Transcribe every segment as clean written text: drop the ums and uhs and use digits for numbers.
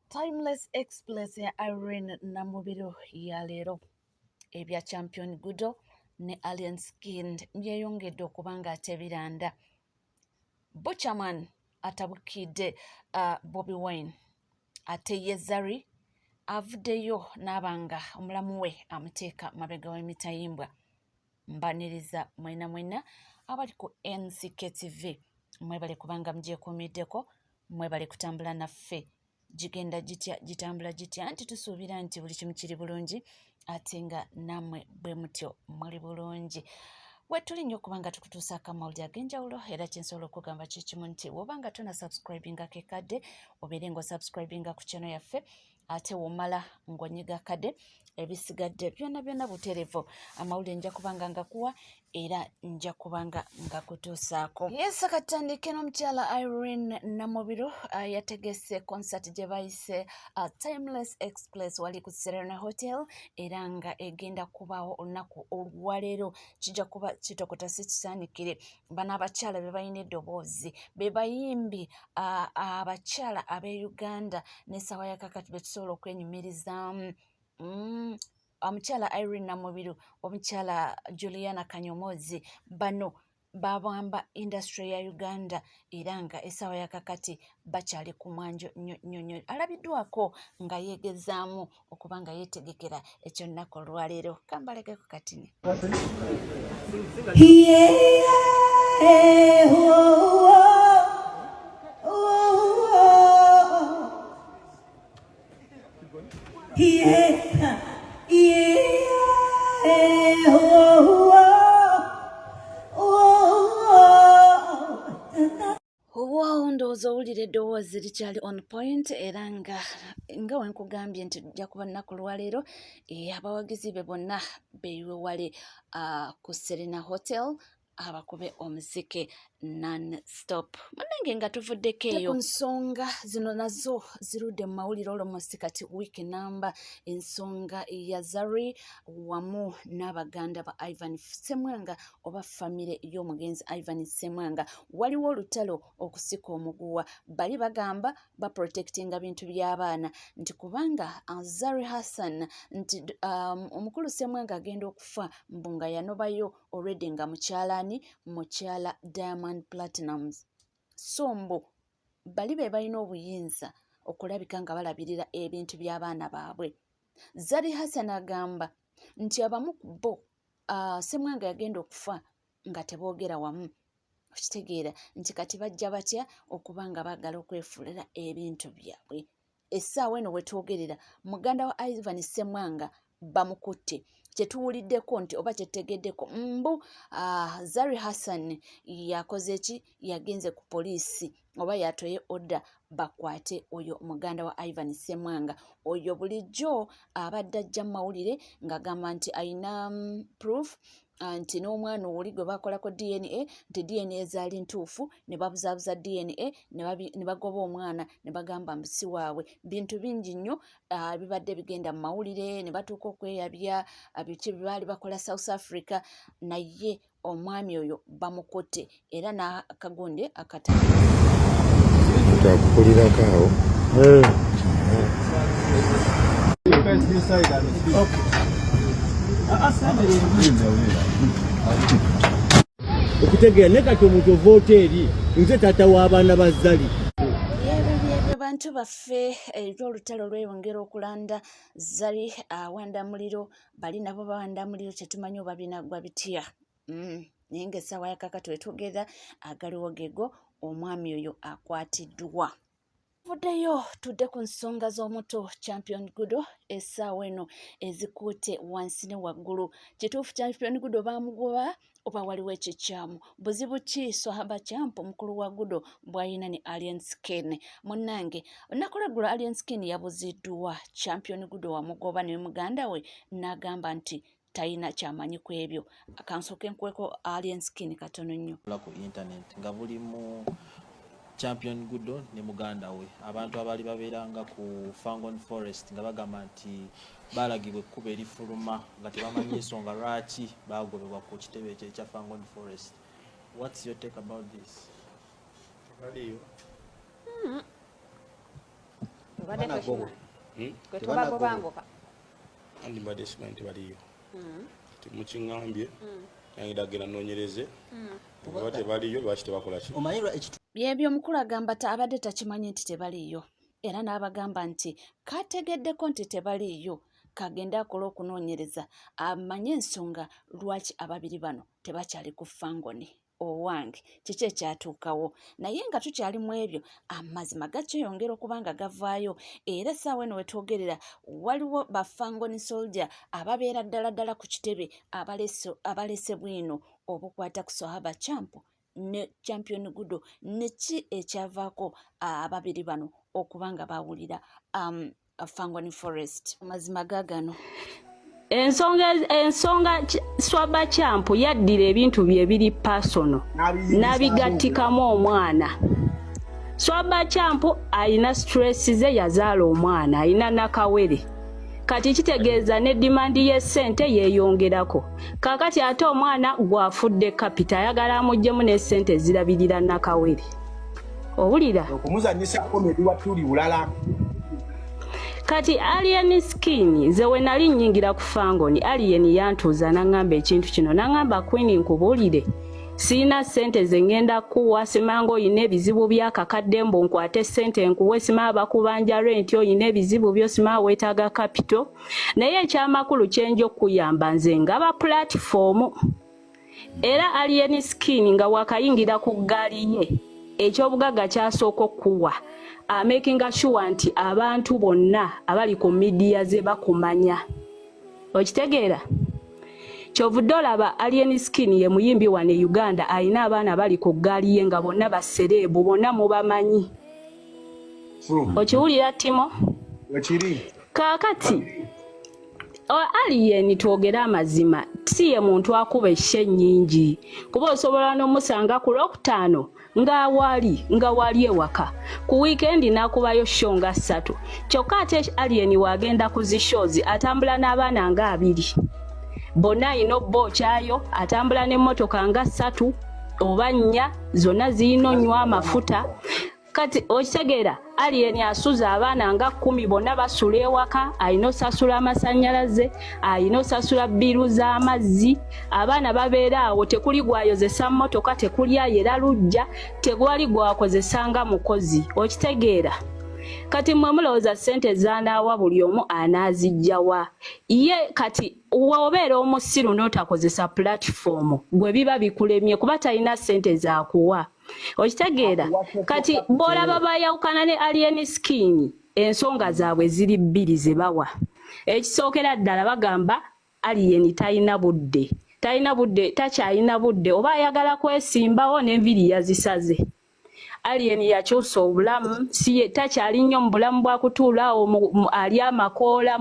Timeless Express ya Irene Namubiro ya leero ebya Champion Gudo ne Alien Skin byeyongedde okuba ng'ate biranda. Butcherman atabukidde Bobby Wine ate ye Zari avuddeyo n'abanga omulamu we amuteeka mabega w'emitayimbwa. Mbaniriza mwena abali ku NCKTV mwebale kubanga mugyekuumiddeko, mwebale kutambula naffe. Gigenda gitambula gitya nti tusuubira nti buli kimu kiri bulungi ate nga nammwe bwe mutyo muli bulungi. Wetuli nnyo kubanga tukutuusaako amawulire ag'enjawulo era kyensobola okugamba kikimu nti wobanga tona subscribinga kekadde obeere ng'osubscribinga ku channel yaffe ate womala ng'onyiga kadde ebisigadde byonna butereevu amawulire nja kubanga ngakuwa era nja kubanga ngakutuusaako. Yes, katandike n'omukyala Irene Namubiro yategese concert gye bayise Timeless Express wali ku Serena Hotel era nga egenda kubaawo olunaku olwaleero. Kijja kuba kitokota si kisaanikire. Bano abakyala be balina eddoboozi be bayimbi abakyala ab'e Uganda n'essaawa ya kakati be tusobola okwenyumirizaamu. Omukyala Irene Namubiro, omukyala Juliana Kanyomozi, bano babamba industry ya Uganda era nga essaawa ya kakati bakyali ku mwanjo nnyo. Alabiddwako nga yeegezaamu okuba nga yeetegekera ekyo nnaku olwaleero. Kambalekeko katini. Ndowooza owulira eddoboozi likyali on point era nga wenkugambye nti tujja kuba nnaku lwaleero abawagizi be bonna beewale ku Serena Hotel abakube omuziki non-stop. Munange nga tuvuddeko eyo ku nsonga zino nazo zirudde mu mawulire almost kati wiiki namba, ensonga ya Zari wamu n'abaganda ba Ivan Ssemwanga oba famire y'omugenzi Ivan Ssemwanga. Waliwo olutalo okusika omuguwa, bali bagamba baprotectinga bintu by'abaana nti kubanga Zari Hassan nti omukulu Ssemwanga agenda okufa mbu nga yanobayo already nga mukyala Diamond Platinumz. So mbu bali be balina obuyinza okulabika nga balabirira ebintu by'abaana baabwe. Zari Hassan agamba nti abamu ku bo Ssemwanga yagenda okufa nga teboogera wamu. Okitegeera nti kati bajja batya okuba nga baagala okwefuulira ebintu byabwe. Essaawa eno wetwogerera muganda wa Ivan Ssemwanga bamukutte. Kyetuwuliddeko nti oba kyetegeddeko mbu Zari Hassan yakoze ki, yagenze ku poliisi oba yatoye odda bakwate oyo muganda wa Ivan Ssemwanga. Oyo bulijjo abadde ajja mu mawulire ng'agamba nti ayina proof nti n'omwana oli gwe bakolako DNA nti DNA ezaali ntuufu ne babuzaabuza DNA ne bagoba omwana ne bagamba mbu si waabwe. Bintu bingi nnyo bibadde bigenda mu mawulire ne batuuka okweyabya biki baali bakola South Africa, naye omwami oyo bamukotte era n'akagonde akakulirako awo. Okutegeera ne kati omuntu ova oteeri nze taata w'abaana ba Zari. Ebyo bantu baffe olutalo lweyongera okulanda Zari awanda muliro, bali nabo bawanda muliro, kyetumanyi oba binaggwa bitya. Naye ng'essaawa ya kakati wetwogera agaliwo gego omwami oyo akwatiddwa. Vuddeyo tudde ku nsonga z'omuto Champion Gudo essaawa eno ezikuute wansi ne waggulu. Kituufu Champion Gudo baamugoba oba waliwo ekikyamu? Buzibu ki Swahaba Champ omukulu wa Gudo bw'alina ne Alien Skin? Munnange olunaku lweggulo Alien Skin yabuziddwa. Champion Gudo wamugoba ne muganda we n'agamba nti talina kyamanyi ku ebyo. Akansooke nkweko Alien Skin katono nnyo. Ku internet nga buli mu Champion Gudo ne muganda we abantu abali babeeranga ku Fangon Forest nga bagamba nti balagibwe ekkuba erifuluma nga tebamanyi ensonga lwaki bagobebwa ku kitebe ekyo ekya Fangon Forest. What's your take about this? Bangoka. Andi mbadde simanyi tebaliyo. Mukiŋŋambye nayingira agenda nnoonyereze. Oba tebaliyo lwaki tebakola ki? Byebyo omukulu agamba abadde takimanyi nti tebaliyo era n'abagamba nti kategeddeko nti tebaliyo kagende akola okunoonyereza amanye ensonga lwaki ababiri bano tebakyali ku Fangoni. Owange kiki ekyatuukawo naye nga tukyali mu ebyo amazima gakyeyongera okuba nga gavaayo era essaawa eno wetwogerera waliwo ba Fangoni soldier ababeera ddala ku kitebe abalese bwino obukwata ku Swahaba Champ ne Champion Gudo neki ekyavaako ababiri bano okuba nga bawulira Fangoni Forest. Amazima gaagano ensonga Swahaba Champ yaddira ebintu bye biri personal nabigattikamu omwana. Swahaba Champ alina stress ze yazaala omwana alina nakawere kati kitegeeza ne dimandi y'essente yeeyongerako kaakati ate omwana gwafudde kapita ayagala amugjemu n'essente zirabirira nakawere. Owulira okumuzanyisa komedi watuli bulala. Kati Alien Skin ze we nali nnyingira ku Fangoni Alien yantuuza n'angamba ekintu kino n'angamba Queen nkubuulire siina ssente ze ngenda kuwa simanga oyina ebizibu by'akakadde mbu nkwate ssente nkuwe simanga bakubanja rent oyina ebizibu byo simanga weetaaga capital naye ekyamakulu kyenja okuyamba nze ngaba platform era Alien Skin nga wakayingira ku ggaali ye ekyobugagga kyasooka okuwa making sure nti abantu bonna abali ku media ze bakumanya. Okitegeera? Kyovudde olaba Alien Skin ye muyimbi wane Uganda alina abaana bali ku ggaali ye nga bonna basereebu bonna mubamanyi. Okiwulira Timo? Kaakati Alien twogera amazima si ye muntu akuba esse nnyingi kuba osobola n'omusanga ku Lwokutaano nga wali ewaka ku weekend nakubayo show nga 3 kyokka ate Alien wagenda ku zi shows atambula n'abaana nga 2 bonna ino bo kyayo atambula n'emmotoka nga 3 oba 4 zonna ziyina onywa amafuta kati okitegeera Alien asuza abaana nga 10 bonna basula ewaka ayina osasula amasannyalaze ayina osasula bbiru z'amazzi abaana babeera awo tekuli gwayozesa mmotoka tekuli ayera lujja tegwali gwakozesanga mukozi okitegeera kati mmwe mulowooza ssente zanaawa buli omu anaazijjawa ye kati wobeera omusiru n'otakozesa platform gwe biba bikulemye kuba talina ssente zaakuwa okitegeera kati bw'olaba bayawukana ne Alien Skin ensonga zaabwe ziri 2 ze bawa ekisookera ddala bagamba Alien talina budde takyalina budde oba ayagala kwesimbawo n'enviri yazisaze Alien yakyusa obulamu siye takyali nnyo mu bulamu bwa kutuulaawo ali amakoola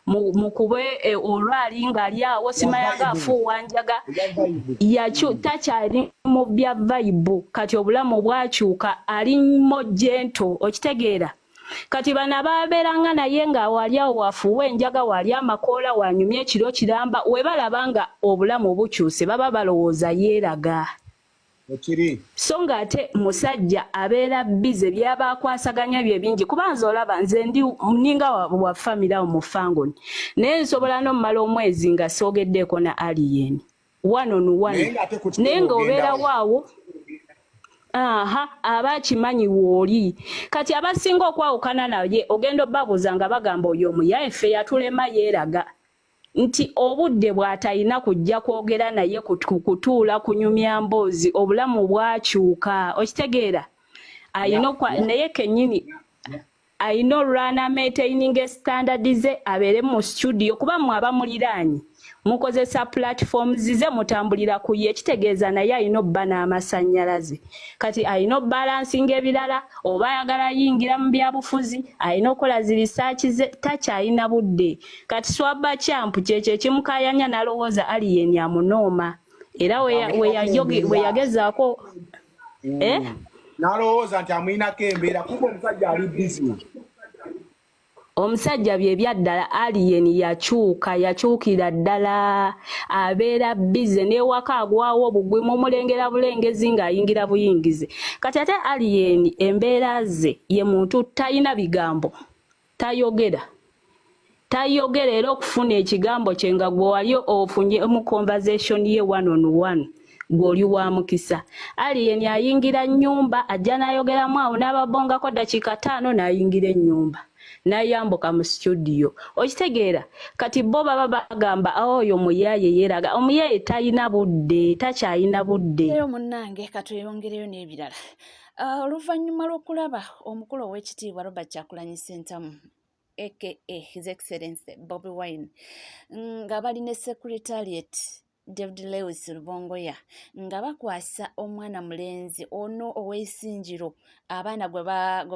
mukube olwali ng'ali awo simayaga afuuwa njaga takyali mu bya vibe kati obulamu bwakyuka ali mo gento okitegeera kati bana babeeranga naye nga wali awo wafuuwa enjaga wali amakoola wanyumya ekiro kiramba we balaba nga obulamu bukyuse baba balowooza yeeraga so nga ate musajja abeera bize byabakwasaganya bye bingi kubanza olaba nze ninga wa family awo mu Fangoni naye nsobola n'omumala omwezi nga soogeddeeko na Alien 1 on 1 naye nga obeera waawo aba akimanyi wooli kati abasinga okwawukana naye ogenda obbabuuza nga bagamba oyo omuyaffe yatulema yeeraga nti obudde bw'atalina kujja kwogera naye kutuula kunyumya mboozi obulamu bwakyuka okitegeera naye kennyini ayina olwana maintaining standard ze abeere mu studio kuba mwe abamuliraanyi mukozesa platforms ze mutambulira ku ye kitegeeza naye ayina obba n'amasannyalaze kati ayina obalansinga ebirala oba ayagala yingira mu byabufuzi ayina okukola zi research ze takyalina budde kati Swahaba Champ kyekyo ekimukayanya n'alowooza Alien amunooma era we yagezaako n'alowooza nti amuyinako embeera kuba omusajja ali busy omusajja bye byaddala alien yakyukira ddala abeera bize n'ewaka agwawo obugwi mumulengera bulengezi ng'ayingira buyingize kati ate alien embeera ze ye muntu talina bigambo tayogera era okufuna ekigambo kye nga gwe wali ofunye mu conversation ye one on one gw'oli wa mukisa alien ayingira nnyumba ajja n'ayogeramu awo n'ababongako dakiika 5 n'ayingira ennyumba n'ayambuka mu studio okitegeera kati bo baba bagamba oyo muyaye yeeraga omuyaye takyayina budde eyo munnange katweyongereyo n'ebirala oluvannyuma lw'okulaba omukulu ow'ekitiibwa Robert Kyagulanyi Ssentamu aka His Excellency Bobi Wine nga bali ne Secretariat David Lewis Rubongoya nga bakwasa omwana mulenzi ono ow'Isingiro abaana gwe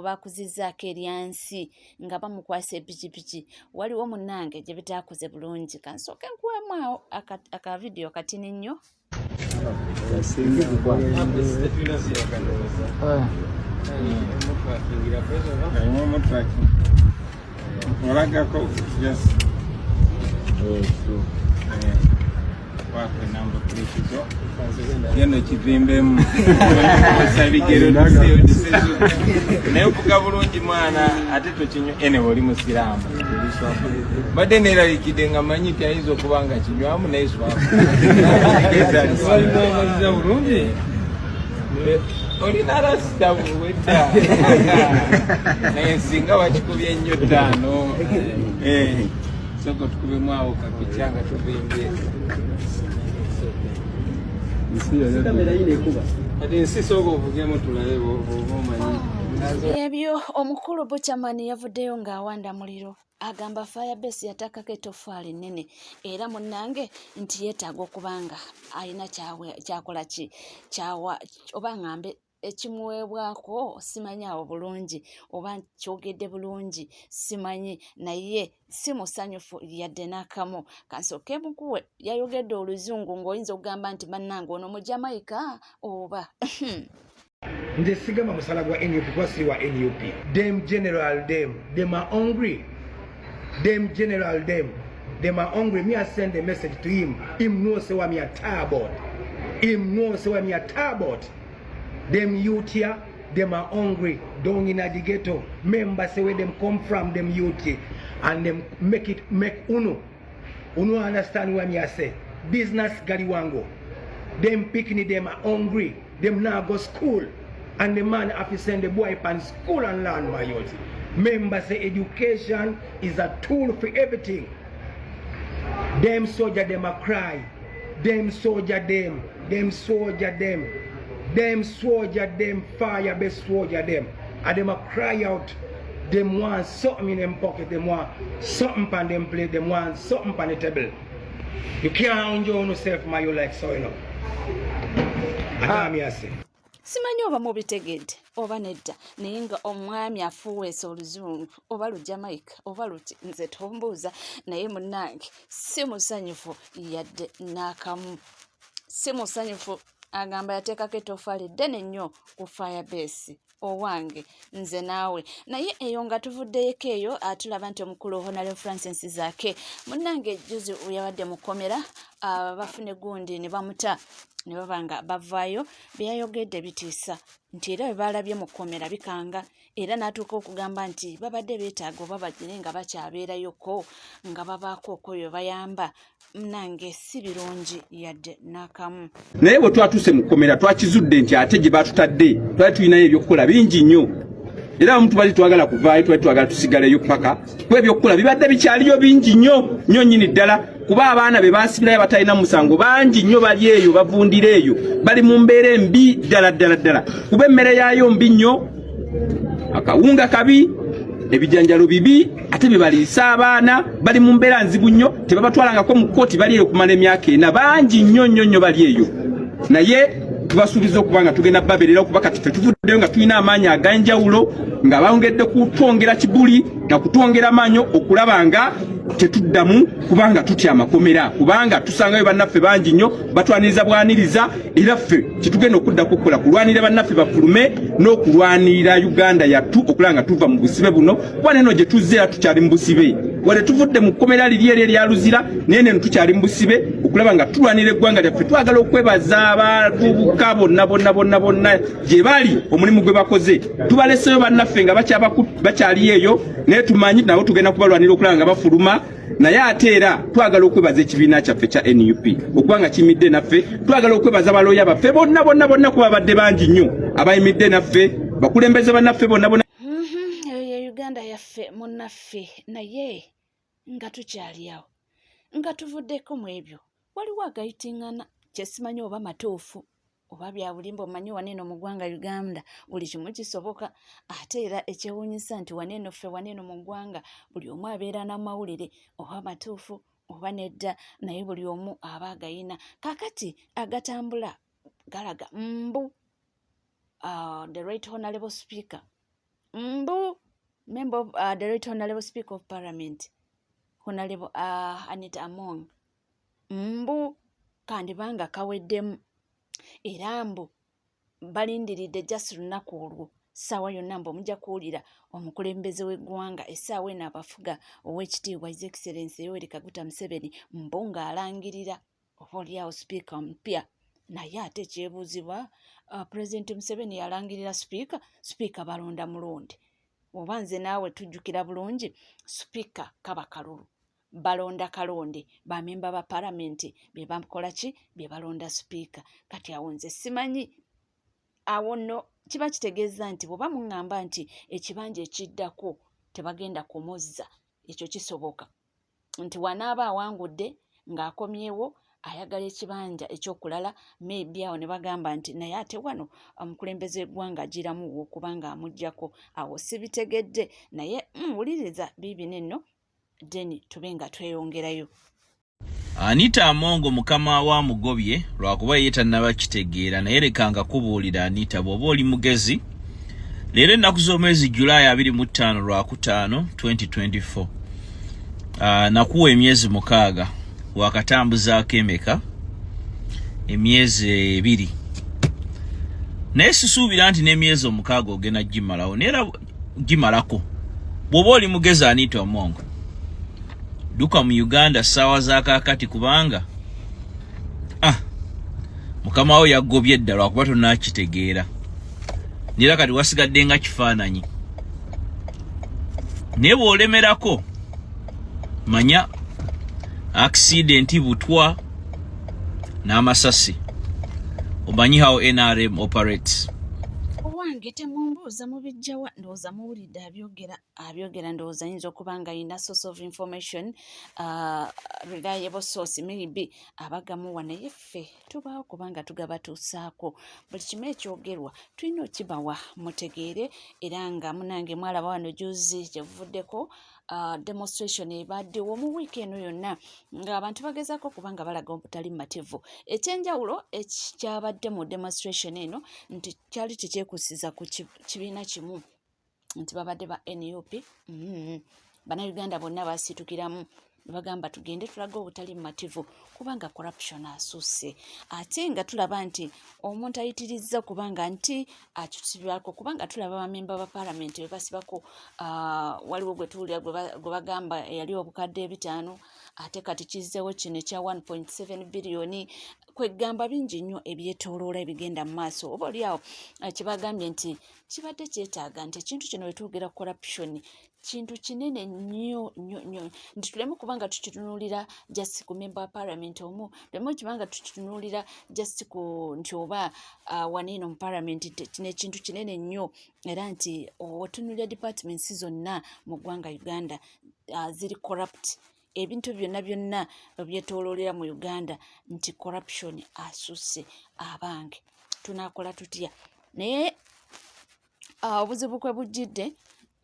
bakuzizzaako eryansi nga bamukwasa epikipiki waliwo munnange gye bitaakoze bulungi kansooke nkuwemu awo akavidiyo katini nnyo Yeno kivimbemu sabigero naye okuga bulungi mwana ate tokinywa ene oli musiraamu badde neerabikidde nga manyi ti ayinza okuba nga kinywamu naye swalimaamaziza bulungi olina rasita buwedda naye singa wakikubye ennyo 5 soko tukubemu awo kapikyanga tuvimbye ebyo omukulu Buchamani yavuddeyo ng'awanda muliro agamba Firebase yatakako ettoffaali ennene era munnange nti yeetaaga okubanga alina kyakola ki oba ngambe ekimuweebwako simanyi awo bulungi oba kyogedde bulungi simanyi naye si musanyufu yadde n'akamu kansooke mukuwe yayogedde oluzungu ng'oyinza okugamba nti bannange ono mu Jamaica oba nze sigamba musala gwa NUP gwa si wa NUP dem general them are hungry them general them are hungry. Me I send a message to him knows say what me a tabot them youth here them are hungry down in the ghetto members say where them come from them youth here and them make uno understand what me I say business galiwango them picking them are hungry them now go school and the man have to send the boy pan school and learn my youth. Members say education is a tool for everything. Them soldier them a cry. Them soldier them Firebase soldier them. And them a cry out. Them want something in them pocket. Them want something pan them plate. Them want something pan the table. You can't enjoy yourself my you like so you know. And I say. Simanyi oba mubitegedde oba nedda naye nga omwami afuweesa oluzungu oba Jamaica oba luti nze tombuuza naye munnange si musanyufu yadde n'akamu si musanyufu agamba yateekako ettoffaali ddene nnyo ku Firebase owange nze naawe naye eyo nga tuvuddeyeko eyo tulaba nti omukulu Honorable Francis Zaake munnange juzi yabadde mukomera bafune gundi ne bamuta ne babanga bavaayo byayogedde bitiisa nti era bwe balabye mukomera bikanga era n'atuuka okugamba nti babadde beetaaga oba bagire nga bakyabeerayoko nga babaako okoyo bayamba nange si birungi yadde n'akamu naye bwe twatuuse mukomera twakizudde nti ate gye baatutadde twali tulinayo ebyokukola bingi nnyo era omuntu bali twagala kuvaayo twali twagala tusigaleyo paka kuba ebyokukola bibadde bikyaliyo bingi nnyo nnyini ddala kuba abaana be baasibirayo batalina musango bangi nnyo bali eyo bavundira eyo bali mu mbeera embi ddala kuba emmere yaayo mbi nnyo akawunga kabi ebijanjalo bibi ate bye baliisa abaana bali mu mbeera nzibu nnyo tebabatwalangako mu kkooti bali eyo okumala emyaka 4 bangi nnyo bali eyo naye tubasuubiza okuba nga tugenda babeerera okuba kati ffe tuvuddeyo nga tulina amaanyi ag'enjawulo nga bawongedde kutwongera kibuli na kutwongera manyo okulaba nga tetuddamu kubanga tutya amakomera kubanga tusangayo bannaffe bangi nnyo batwaniriza bwaniriza era ffe kitugenda okudda kukola kulwanira bannaffe bafulume n'okulwanira Uganda yattu okulanga tuva mu busibe buno kuba neno gye tuzzeera tukyali mu busibe wale tuvudde mu kkomera liri eryaluzira naye neno tukyali mu busibe okulaba nga tulwanira eggwanga lyaffe twagala okwebaza abatubuka bonna gye bali omulimu gwe bakoze tubaleseyo bannaffe nga bakyali eyo naye tumanyi nabo tugenda kubalwanira okulaba nga bafuluma naye ate era twagala okwebaza ekibiina kyaffe kya NUP okubanga kimidde naffe twagala okwebaza abaloya baffe bonna kuba badde bangi nnyo abayimidde naffe bakulembeze bannaffe bonna Uganda yaffe munnaffe naye nga tukyali awo nga tuvuddeko mu ebyo waliwo agayitingana kyesimanyi oba matuufu oba bya bulimba omanyi waneeno mu ggwanga Uganda buli kimu kisoboka ate era ekyewuunyisa nti waneeno ffe waneeno mu ggwanga buli omu abeera n'amawulire oba matuufu oba nedda naye buli omu aba agayina kakati agatambula galaga mbu the right honorable speaker mbu member of the right honorable speaker of parliament honorable Anita Among mbu kandibanga kaweddemu era mbu balindiridde just lunaku olwo ssaawa yonna mbu omujja kuwulira omukulembeze w'eggwanga essaawa eno abafuga ow'ekitiibwa his excellency Yoweri Kaguta Museveni mbu ng'alangirira oba oliawo sipiika omupya naye ate ekyebuuzibwa president Museveni yalangirira sipiika balonda mulonde oba nze naawe tujjukira bulungi sipiika kaba kalulu balonda kalonde bamemba ba palamenti be bakola ki be balonda sipiika kati awo nze simanyi awo nno kiba kitegeeza nti bw'oba muŋŋamba nti ekibanja ekiddako tebagenda kumuzza ekyo kisoboka nti wanaaba awangudde ng'akomyewo ayagala ekibanja ekyokulala maybe awo ne bagamba nti naye ate wano omukulembeze w'eggwanga agiramu okubanga amuggyako awo sibitegedde naye wuliriza biibino enno deni tube nga tweyongerayo. Anita Among mukama wa mugobye lwakuba ye tannaba kitegeera naye lekanga kubuulira Anita bw'oba oli mugezi leero ennaku z'omwezi Julayi 25 Lwakutaano 2024 nakuwa emyezi 6 wakatambuzaako emeka emyezi 2 naye sisuubira nti n'emyezi 6 ogenda gimalawo neera gimalako bw'oba oli mugezi Anita Among duka mu Uganda ssaawa za kaakati kubanga mukama wo yaggobye ddala lwakuba tonnakitegeera nera kati wasigadde nga kifaananyi naye bw'olemerako manya accident butwa n'amasasi omanyi how NRM operates. Owange temumbuuza mubijjawa ndowooza muwulidde abyogera ndowooza yinza okuba nga yina source of information reliable source maybe abagamuwa naye ffe tubaawo kubanga tugabatuusaako buli kimu ekyogerwa tulina okibawa mutegeere era nga munange mwalaba wano juzi gyevuvuddeko demonstration ebaddewo mu wiiki eno yonna ng'abantu bagezaako kubanga balaga obutali mativu ekyenjawulo ekyabadde mu demonstration eno nti kyali tekyekusiza ku kibiina kimu nti babadde ba NUP bannayuganda bonna basitukiramu bagamba tugende tulaga obutali mativu kubanga corruption asuuse ate nga tulaba nti omuntu ayitirizza kubanga nti akitibako kubanga tulaba bamemba ba parliament bebasibako waliwo gwe tuwulira gwe bagamba yali obukadde 5 ate kati kizzeewo kino ekya 1.7 biliyoni kwegamba bingi nnyo ebyetooloola ebigenda mu maaso oba oliawo kibagambye nti kibadde kyetaaga nti ekintu kino wetwogera corruption kintu kinene nnyo nti tuleme kubanga tukitunuulira just ku member wa parliament omu tuleme kubanga tukitunuulira just ku nti oba waneeno mu parliament kino ekintu kinene nnyo era nti otunuulira departments zonna mu ggwanga Uganda ziri corrupt ebintu byonna byetooloolera mu Uganda nti corruption asusse abange tunakola tutya naye obuzibu kwe bujjidde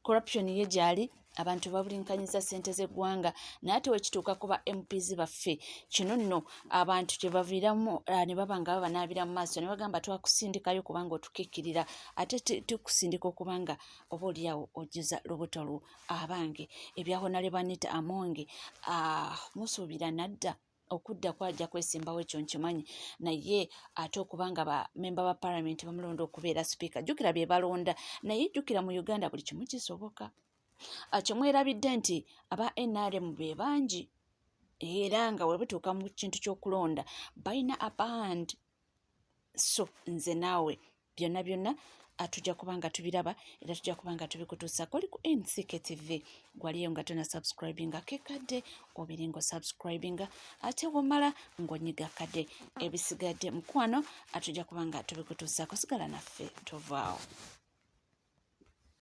corruption ye gyali abantu babulinkanyiza ssente z'eggwanga naye ate wekituuka kuba MPs baffe kino nno abantu kye baviiramu ne baba nga babanaabira mu maaso ne bagamba twakusindikayo kubanga otukikkirira ate tukusindika okubanga oba oliawo ojjuza lubuto abange ebyahonale banita amonge musuubira nadda okudda kwajja kwesimbawo ekyo nkimanyi naye ate okubanga bamemba ba palamenti bamulonda okubeera sipiika jjukira bye balonda naye jjukira mu Uganda buli kimu kisoboka kyemwerabidde nti aba NRM be bangi era nga we butuuka mu kintu ky'okulonda balina aband so nze naawe byonna tujja kuba nga tubiraba era tujja kuba nga tubikutuusako oli ku NCK TV gwaliyo nga tona subscribinga kekadde obiringo subscribinga ate womala ngonyiga kadde ebisigadde mukwano tujja kuba nga tubikutuusako sigala naffe tovaawo